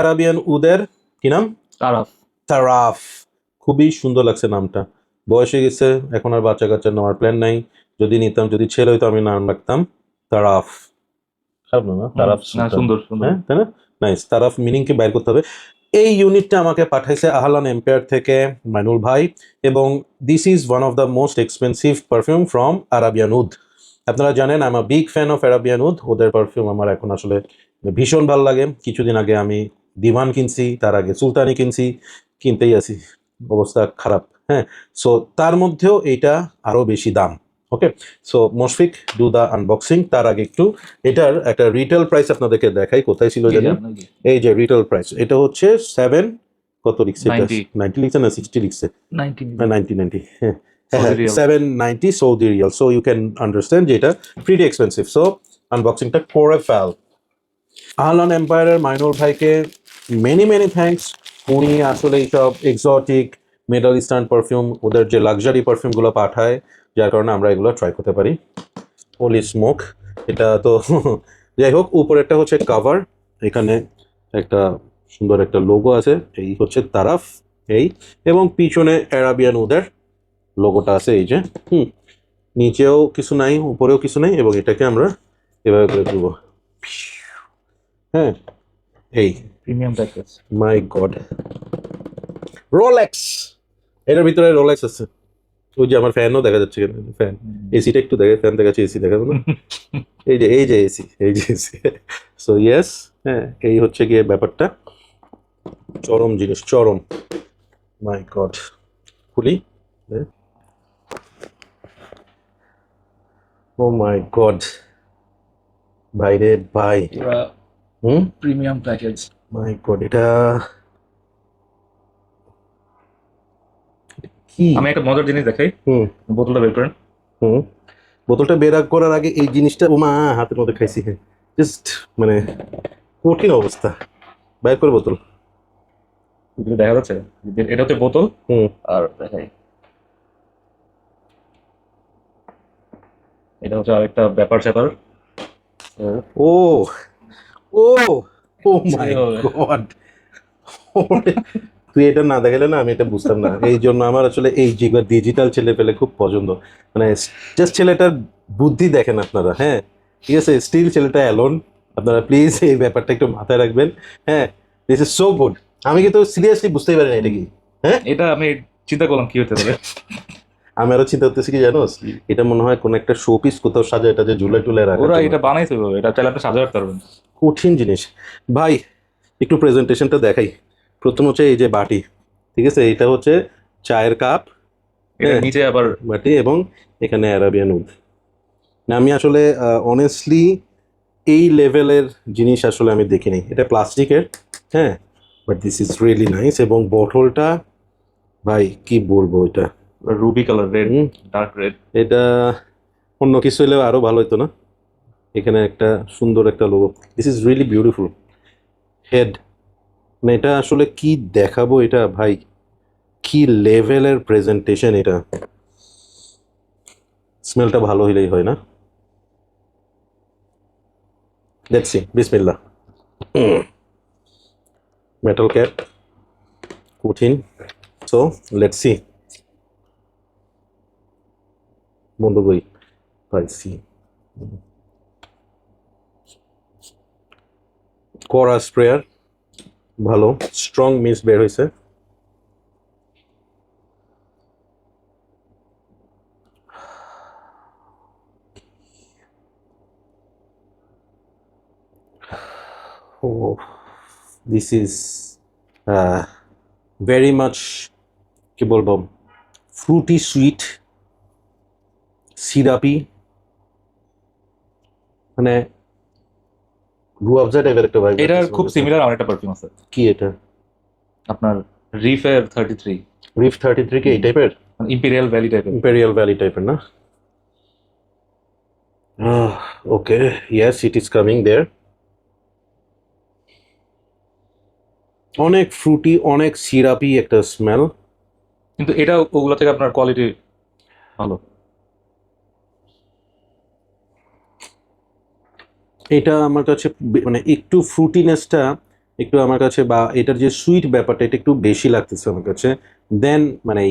Arabian উদের কি নাম? তারাফ। তারাফ। খুবই সুন্দর লাগছে নামটা। বয়স হয়ে গেছে, এখন আর বাচ্চা কাচ্চা নেওয়ার প্ল্যান নাই। যদি নিতাম, যদি ছেলে হইতো আমি নাম রাখতাম তারাফ। খারাপ না, তারাফ সুন্দর সুন্দর। হ্যাঁ, তাই না? নাইস। তারাফ মিনিং কি বাইর করতে হবে। এই ইউনিটটা আমাকে পাঠাইছে আহলান এম্পায়ার থেকে মাইনুল ভাই, এবং this is one of the most expensive perfume from Arabian Oud. আপনারা জানেন I am a big fan of Arabian Oud. ওদের পারফিউম আমার এখন আসলে ভীষণ ভালো লাগে। কিছুদিন আগে আমি দিওয়ান কিনছি, তার আগে সুলতানি কিনছি, কিনতেই আছি, অবস্থা খারাপ। হ্যাঁ, সো তার মধ্যেও এইটা আরো বেশি দাম। Okay, so Mushfiq do the unboxing. তার আগে একটু এটার একটা রিটেল প্রাইস আপনাদেরকে দেখাই। কোথায় ছিল জানেন? এই যে রিটেল প্রাইস, এটা হচ্ছে 7 কত লিখছে? 90 লিখছে না 60 লিখছে? 90 হ্যাঁ, 790 Saudi riyal. So you can understand যে এটা প্রিটি এক্সপেন্সিভ। সো আনবক্সিংটা করে ফেল। আহলান এম্পায়ারের মাইনুল ভাইকে মেনি থ্যাঙ্কস। উনি আসলে এইসব এক্সোটিক মিডল ইস্টার্ন পারফিউম, ওদের যে লাক্সারি পারফিউমগুলো পাঠায়, যার কারণে আমরা এগুলো ট্রাই করতে পারি। হোলি স্মোক, এটা তো যাই হোক। উপরেরটা হচ্ছে কাভার, এখানে একটা সুন্দর একটা লোগো আছে, এই হচ্ছে তারাফ এই, এবং পিছনে আরাবিয়ান উদের লোগোটা আছে এই যে। নিচেও কিছু নাই, উপরেও কিছু নাই, এবং এটাকে আমরা এভাবে করে দেবো। হ্যাঁ, এই প্রিমিয়াম প্যাকেজ। মাই গড, রোলেক্স। এটার ভিতরে রোলেক্স আছে। ওই যে আমার ফ্যানও দেখা যাচ্ছে, ফ্যান, এসিটা একটু দেখে, ফ্যান দেখাচ্ছে, এসি দেখাবো না? এই যে এসি, এই যে এসি। সো ইয়েস, হ্যাঁ, এই হচ্ছে গিয়ে ব্যাপারটা। চরম জিনিস, চরম। মাই গড, খুলি। ও মাই গড, ভাই রে ভাই, প্রিমিয়াম প্যাকেজ। মাই গড, এটা কি? আমি একটা মজার জিনিস দেখাই। বোতলটা বের করেন। বোতলটা বের করার আগে এই জিনিসটা, ও মা, হাতের মধ্যে খাইছি। হ্যাঁ, জাস্ট মানে কঠিন অবস্থা। বের করে বোতল দেখা যাচ্ছে এটা হচ্ছে বোতল। আর দেখাই, এটা হচ্ছে আরেকটা ব্যাপার স্যাপার। ও ও ও মাই গড, তুই এটা না দেখালে না আমি এটা বুঝতাম না। এই জন্য আমার আসলে এই ডিজিটাল ছেলে পেলে খুব পছন্দ। মানে জাস্ট ছেলেটার বুদ্ধি দেখেন আপনারা। হ্যাঁ, ঠিক আছে, স্টিল ছেলেটা অ্যালোন। আপনারা প্লিজ এই ব্যাপারটা একটু মাথায় রাখবেন। হ্যাঁ, দিস ইজ সো গুড। আমি কিন্তু সিরিয়াসলি বুঝতেই পারি না এটা কি। হ্যাঁ, এটা আমি চিন্তা করলাম কি হতে পারে। আমি আরো চিন্তা করতেছি কি জানোস, এটা মনে হয় কোন একটা শো পিস কোথাও সাজায়, এটা যে ঝুলে টুলে রাখা। ওরা এটা বানাইছে, এটা চাইলে আপনি সাজা রাখতে পারবেন। কঠিন জিনিস ভাই। একটু প্রেজেন্টেশনটা দেখাই। প্রথম হচ্ছে এই যে বাটি, ঠিক আছে, এটা হচ্ছে চায়ের কাপ, নিচে আবার বাটি, এবং এখানে আরাবিয়ান উড। আমি আসলে অনেস্টলি এই লেভেলের জিনিস আসলে আমি দেখিনি। এটা প্লাস্টিকের, হ্যাঁ, but this is really nice. এবং বোতলটা ভাই কি বলবো, এটা Ruby colour, red, dark red. এটা অন্য কিছু হলেও আরো ভালো হতো না। এখানে একটা সুন্দর একটা logo, this is really beautiful. Head, মানে এটা আসলে কি দেখাবো এটা ভাই, কি লেভেলের প্রেজেন্টেশন এটা। স্মেলটা ভালো হইলেই হয় না? লেটস সি, বিসমিল্লাহ। মেটাল ক্যাপ, কঠিন। So let's see. বন্ধ করি, পাইছি। করা স্প্রেয়ার, ভালো স্ট্রং মিস বের হয়েছে। Oh, this is very much কি বলবো, ফ্রুটি সুইট, সিরাপি, মানে রুয়াবজা টাইপের একটা ভাইব। এটার খুব সিমিলার আরেকটা পারফিউম আছে। কি এটা? আপনার রিফের 33। রিফ 33 কি এই টাইপের? ইম্পেরিয়াল ভ্যালি টাইপের। ইম্পেরিয়াল ভ্যালি টাইপের না? ওকে, ইয়েস, ইট ইজ কামিং দেয়ার। অনেক ফ্রুটি, অনেক সিরাপি একটা স্মেল, কিন্তু এটা ওগুলো থেকে আপনার কোয়ালিটি ভালো। এটা আমার কাছে মানে একটু ফ্রুটিনেসটা একটু আমার কাছে, বা এটার যে সুইট ব্যাপারটা এটা একটু বেশি লাগতেছে আমার কাছে দেন মানে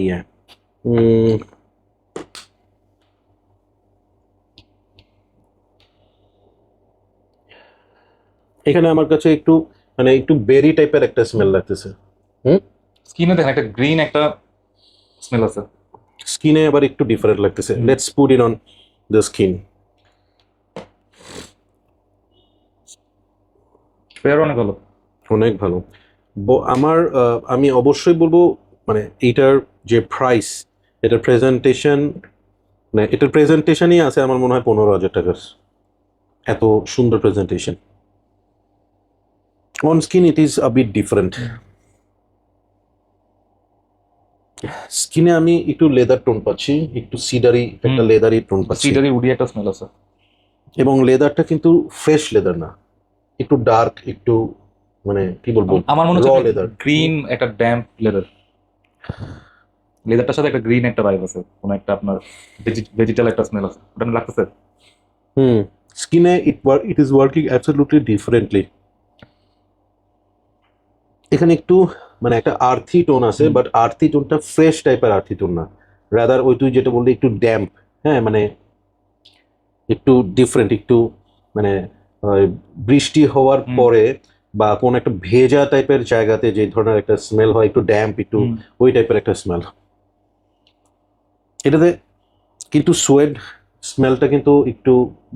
এখানে আমার কাছে একটু মানে একটু বেরি টাইপের একটা স্মেল লাগতেছে। হুম, স্কিনে দেখেন একটা গ্রিন একটা স্মেল আছে। স্কিনে আবার একটু ডিফারেন্ট লাগতেছে। Hmm. Let's put it on the skin. Flavour অনেক ভালো। অনেক ভালো। আমার আমি অবশ্যই বলবো মানে এইটার যে প্রাইস, এটার প্রেজেন্টেশন, মানে এটার প্রেজেন্টেশনই আছে আমার মনে হয় 15,000 টাকার। এত সুন্দর presentation. On skin it is a bit different. স্কিনে আমি একটু লেদার টোন পাচ্ছি, একটু সিডারি, একটা লেদারি টোন পাচ্ছি, সিডারি উডি একটা স্মেল আছে। এবং লেদারটা কিন্তু ফ্রেশ লেদার না, একটু ডার্ক, একটু মানে কি বলবো, আমার মনে র হচ্ছে লেদার। গ্রিন একটা ড্যাম্প লেদার। লেদারটার সাথে একটা গ্রিন একটা ভাইব আছে, কোন একটা আপনার ভেজিটাল একটা স্মেল আছে, ওটা লাগতেছে। হুম, স্কিনে it is working absolutely differently. এখানে একটু মানে একটা আর্থি টোন আছে, বাট আর্থি টোনটা ফ্রেশ টাইপের আর্থি টোন না, রাদার ওই তুই যেটা বললি একটু ড্যাম্প। হ্যাঁ, মানে একটু ডিফারেন্ট, একটু মানে বৃষ্টি হওয়ার পরে বা কোন একটা ভেজা টাইপের জায়গাতে যে ধরনের একটা স্মেল হয়, একটু ড্যাম্প, একটু ওই টাইপের একটা স্মেল এটাতে। কিন্তু সোয়েড স্মেলটা কিন্তু একটু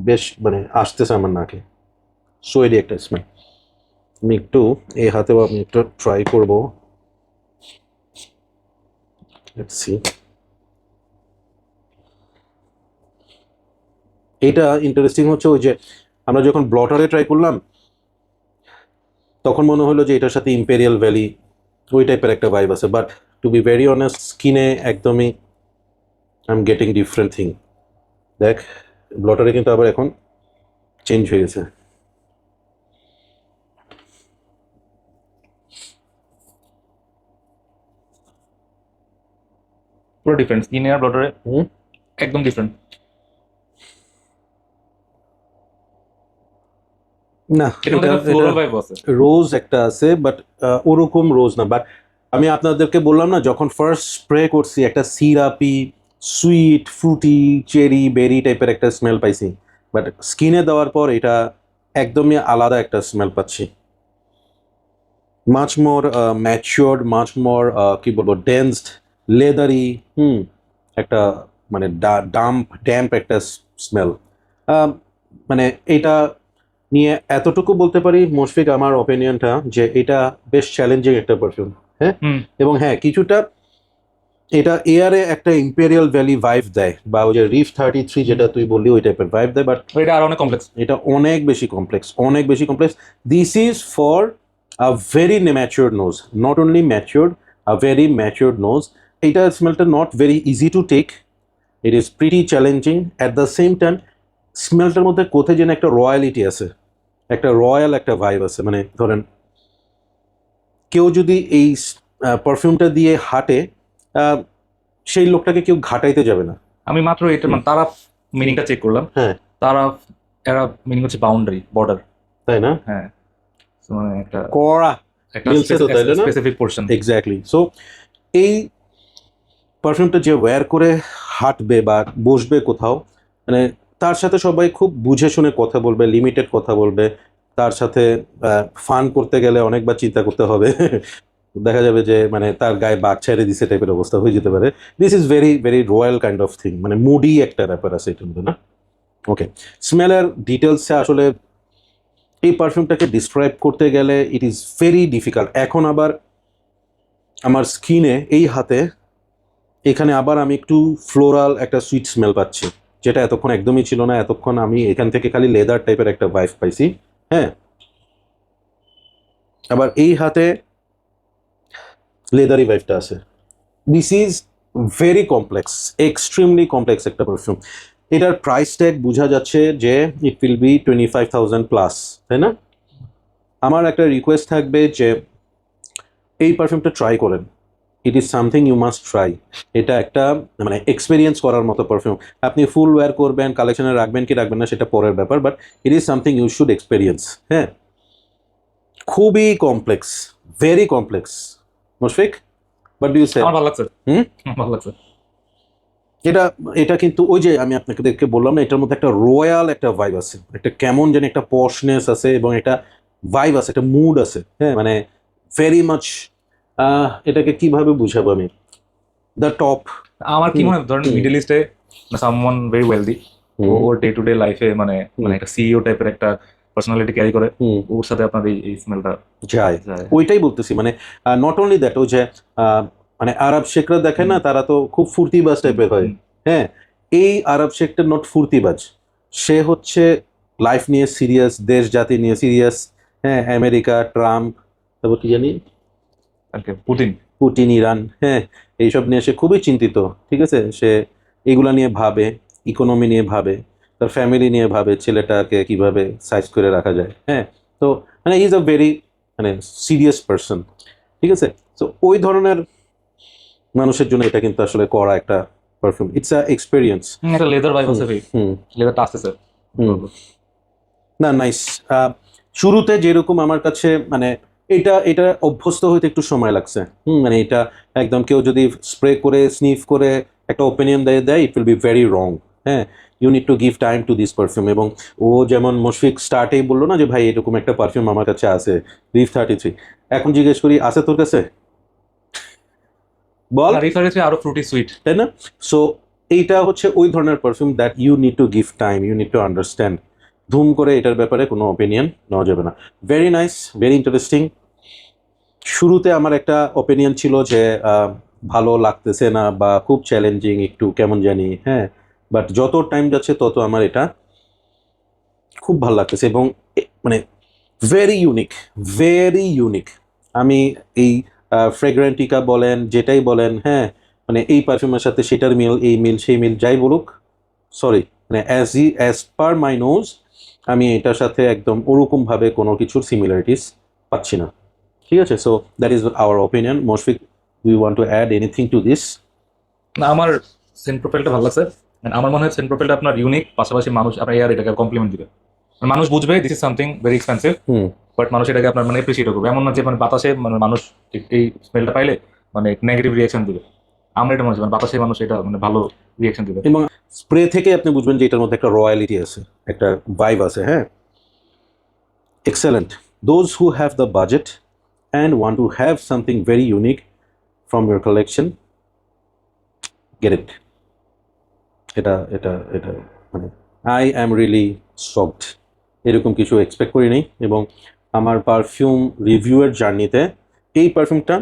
বেশ মানে আসতেছে আমার নাকে, সোয়েডি একটা স্মেল। আমি একটু এই হাতেও আমি একটা ট্রাই করবো। Let's see. এটা ইন্টারেস্টিং হচ্ছে ওই যে আমরা যখন ব্লটারে ট্রাই করলাম তখন মনে হলো যে এটার সাথে ইম্পেরিয়াল ভ্যালি ওই টাইপের একটা ভাইব আছে, but to be very honest স্কিনে একদমই I am getting different thing. দেখ, ব্লটারে কিন্তু আবার এখন চেঞ্জ হয়ে গেছে। পুরো ডিফারেন্ট স্কিনে আর ব্লটারে, একদম ডিফারেন্ট। না, এটার মধ্যে একটা ফ্লোরাল ভাইব আছে। রোজ একটা আছে, বাট ওরকম রোজ না। বাট আমি আপনাদেরকে বললাম না, যখন ফার্স্ট স্প্রে করছি একটা সিরাপি, সুইট, ফ্রুটি, চেরি, বেরি টাইপের একটা স্মেল পাইছি, বাট স্কিনে দেওয়ার পর এটা একদমই আলাদা একটা স্মেল পাচ্ছি। Much more matured, much more কি বলবো, ডেন্সড, লেদারি, একটা মানে ড্যাম্প একটা স্মেল। মানে এটা নিয়ে এতটুকু বলতে পারি মুশফিক, আমার অপিনিয়নটা যে এটা বেশ চ্যালেঞ্জিং একটা পারফিউম। হ্যাঁ, এবং হ্যাঁ কিছুটা এটা এয়ারে একটা ইম্পেরিয়াল ভ্যালি ভাইব দেয়, বা ওই যে রিফ 33 যেটা তুই বললি ওই টাইপের ভাইব দেয়, বাট এটা আর অনেক কমপ্লেক্স। এটা অনেক বেশি কমপ্লেক্স, অনেক বেশি complex. This is for a very matured nose, not only matured, a very matured nose. এইটা স্মেলটা not very easy to take, it is pretty challenging. At the same time স্মেলটার মধ্যে কোথায় যেন একটা রয়্যালিটি আছে, একটা রয়্যাল একটা ভাইব আছে। মানে ধরেন কেউ যদি এই পারফিউমটা দিয়ে হাঁটে, সেই লোকটাকে কেউ ঘাটাইতে যাবে না। আমি মাত্র এটা মানে তারা মিনিংটা চেক করলাম। হ্যাঁ, তারা এরা মিনিং হচ্ছে বাউন্ডারি, বর্ডার। তাই না? হ্যাঁ, So মানে একটা কড়া মিলছে তো, তাইলে না? Specific portion. এক্স্যাক্টলি। সো এই পারফিউমটা যে ওয়্যার করে হাঁটবে বা বসবে কোথাও, মানে তার সাথে সবাই খুব বুঝে শুনে কথা বলবে, লিমিটেড কথা বলবে। তার সাথে ফান করতে গেলে অনেকবার চিন্তা করতে হবে। দেখা যাবে যে মানে তার গায়ে বাঘ ছেড়ে দিছে টাইপের অবস্থা হয়ে যেতে পারে। This is very very royal kind of thing, মানে মুডি একটা ব্যাপার আছে এটার মধ্যে, না? ওকে, স্মেলের ডিটেলসে আসলে এই পারফিউমটাকে ডিসক্রাইব করতে গেলে ইট ইজ ভেরি ডিফিকাল্ট। এখন আবার আমার স্কিনে এই হাতে এখানে আবার আমি একটু ফ্লোরাল একটা সুইট স্মেল পাচ্ছি, যেটা এতক্ষণ একদমই ছিল না। এতক্ষণ আমি এখান থেকে খালি লেদার টাইপের একটা ভাইব পাইছি। হ্যাঁ, আবার এই হাতে লেদারি ভাইবটা আছে। This is very complex, extremely complex একটা পারফিউম। এটার প্রাইস ট্যাগ বোঝা যাচ্ছে যে ইট উইল বি 25,000 প্লাস, তাই না? আমার একটা রিকোয়েস্ট থাকবে যে এই পারফিউমটা ট্রাই করেন। It is something you must try. এটা একটা মানে এক্সপিরিয়েন্স করার মতো পারফিউম। আপনি ফুল ওয়্যার করবেন, কালেকশনে রাখবেন কি রাখবেন না সেটা পরের ব্যাপার, but it is something you should experience. হ্যাঁ, খুবই complex, very complex. Mushfiq, but do you say? আমার ভালো লাগছে। হুম? ভালো লাগছে। এটা এটা কিন্তু ওই যে আমি আপনাকে বললাম না, এটার মধ্যে একটা রয়্যাল একটা ভাইব আছে, একটা কেমন জানি একটা পশনেস আছে এবং একটা ভাইব আছে, একটা মুড আছে, হ্যাঁ, মানে ভেরি মাচ। এটাকে কিভাবে বুঝাবো আমি, দ্য টপ। আমার কি হুম, মনে হয় ধরেন হুম, মিডল ইস্টে someone very wealthy, or day to day লাইফে মানে মানে একটা সিইও টাইপের একটা পার্সোনালিটি ক্যারি করে, হুম, ওর সাথে আপনার এই স্মেলটা যায়। যায়। ওইটাই বলতেছি, মানে নট অনলি দ্যাট, ওই যে মানে আরব শেখরা দেখে না, তারা তো খুব ফুর্তিবাজ টাইপের হয়, হ্যাঁ। এই আরব শেখটা নট ফুর্তিবাজ, সে হচ্ছে লাইফ নিয়ে সিরিয়াস, দেশ জাতি নিয়ে সিরিয়াস, হ্যাঁ। আমেরিকা, ট্রাম্প, তারপর কি জানি, পুতিন। পুতিন, ইরান, হ্যাঁ, এইসব নিয়ে সে খুবই চিন্তিত, ঠিক আছে। সে এগুলা নিয়ে ভাবে, ইকোনমি নিয়ে ভাবে, তার ফ্যামিলি নিয়ে ভাবে, ছেলেটাকে কিভাবে সাইজ করে রাখা যায়, হ্যাঁ। তো মানে ইজ আ ভেরি মানে সিরিয়াস পার্সন, ঠিক আছে। তো ওই ধরনের মানুষের জন্য এটা কিন্তু আসলে করা একটা পারফিউম, ইটস আ এক্সপেরিয়েন্স। একটা লেদার ভাইব আছে ভাই, হুম, লেদারটা আসতেছে। হুম। না, নাইস। শুরুতে যেরকম আমার কাছে মানে এটা অভ্যস্ত হইতে একটু সময় লাগছে, মানে এটা একদম কেউ যদি স্প্রে করে স্নিফ করে একটা ওপিনিয়ন দেয়, it will be very wrong, হ্যাঁ। You need to give time to this perfume. এবং ও যেমন মুশফিক স্টার্টেই বললো না যে ভাই এরকম একটা পারফিউম আমার কাছে আছে, রিফ 33, এখন জিজ্ঞেস করি আছে তোর কাছে, বল, রিফারেন্স আরো ফ্রুটি সুইট। তাই না? সো এইটা হচ্ছে ওই ধরনের perfume that you need to give time, you need to understand. ধুম করে এটার ব্যাপারে কোনো ওপিনিয়ন নেওয়া যাবে না। Very nice, very interesting. শুরুতে আমার একটা ওপিনিয়ন ছিল যে ভালো লাগতেছে না বা খুব চ্যালেঞ্জিং একটু কেমন জানি, হ্যাঁ। বাট যত টাইম যাচ্ছে তত আমার এটা খুব ভালো লাগতেছে এবং মানে ভেরি ইউনিক, ভেরি ইউনিক। আমি এই ফ্রেগ্রেন্টিকা বলেন, যেটাই বলেন, হ্যাঁ, মানে এই পারফিউমের সাথে সেটার মিল, এই মিল সেই মিল যাই বলুক, সরি, মানে অ্যাজ পার মাই নোজ আমি এটার সাথে একদম ওরকমভাবে কোনো কিছুর সিমিলারিটিস পাচ্ছি না, ঠিক আছে। So that is our opinion. Mushfiq, you want to add anything to this? না, আমার সেন্ট প্রোফাইলটা ভালো লাগছে। And আমার মনে হয় সেন্ট প্রোফাইলটা আপনার ইউনিক, পাশাপাশি মানুষ আপনার এয়ার এটাকে কমপ্লিমেন্ট দিবে। মানে মানুষ বুঝবে this is something very expensive, hmm. But মানুষ এটাকে আপনার মানে এপ্রিসিয়েট করবে। এমন না যে মানে বাতাসে মানে মানুষ এই স্মেলটা পাইলে মানে নেগেটিভ রিয়াকশন দিবে। আমরা এটা মনে হচ্ছে মানে বাতাসে মানুষ এটা মানে ভালো রিয়াকশন দিবে। এবং স্প্রে থেকে আপনি বুঝবেন যে এটার মধ্যে একটা রয়্যালিটি আছে, একটা ভাইব আছে, হ্যাঁ। Excellent. Those who have the budget and want to have something very unique from your collection, get it. এটা এটা এটা মানে আই অ্যাম রিয়েলি শকড, এরকম কিছু এক্সপেক্ট করিনি। এবং আমার পারফিউম রিভিউয়ের জার্নিতে এই পারফিউমটা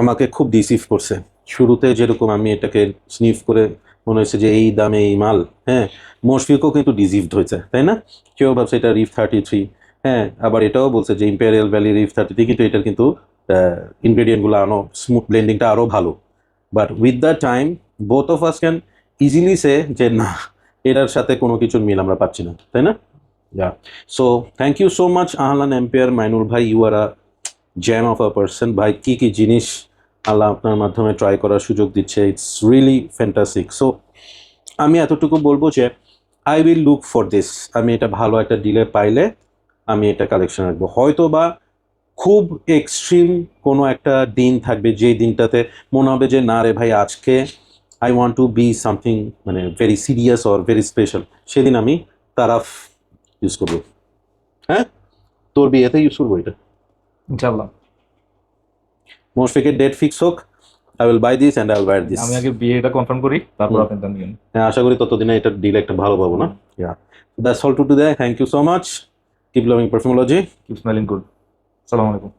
আমাকে খুব ডিসিভ করছে। শুরুতে যেরকম আমি এটাকে স্নিফ করে মনে হয়েছে যে এই দামে এই মাল, হ্যাঁ। মুশফিকও কিন্তু ডিজিভড হয়েছে, তাই না? কেউ ভাবছে এটা রিফ 33, হ্যাঁ। আবার এটাও বলছে যে ইম্পেরিয়াল ভ্যালি রিফ 33, কিন্তু এটার কিন্তু ইনগ্রেডিয়েন্টগুলো আরও স্মুথ, ব্লেন্ডিংটা আরও ভালো। But with the time both of us can easily say যে না, এটার সাথে কোনো কিছুর মিল আমরা পাচ্ছি না, তাই না? Yeah. So thank you so much আহলান এম্পায়ার, মাইনুল ভাই, you are a gem of a person. ভাই কি কি জিনিস আল্লাহ আপনার মাধ্যমে ট্রাই করার সুযোগ দিচ্ছে, ইটস রিয়েলি ফ্যান্টাস্টিক। সো আমি এতটুকু বলবো যে I will look for this. আমি এটা ভালো একটা ডিলে পাইলে আমি এটা কালেকশন রাখবো। হয়তো বা খুব এক্সট্রিম কোনো একটা দিন থাকবে, যে দিনটাতে মনে হবে যে না রে ভাই, আজকে I want to be something মানে very serious or very special, সেদিন আমি তারাফ ইউজ করবো। হ্যাঁ, তোর বিয়েতে ইউজ করবো এটা। ইনশাআল্লাহ। মুশফিকের ডেট ফিক্স হোক, I will buy this and I will wear this. আমি আগে বিয়েটা কনফার্ম করি, তারপর আপনি দাম নিন। হ্যাঁ, আশা করি ততদিনে এটা ডিল একটা ভালো পাবো না। Yeah, that's all to today. Thank you so much. Keep loving Perfumology. Keep smelling good. আসসালামু আলাইকুম।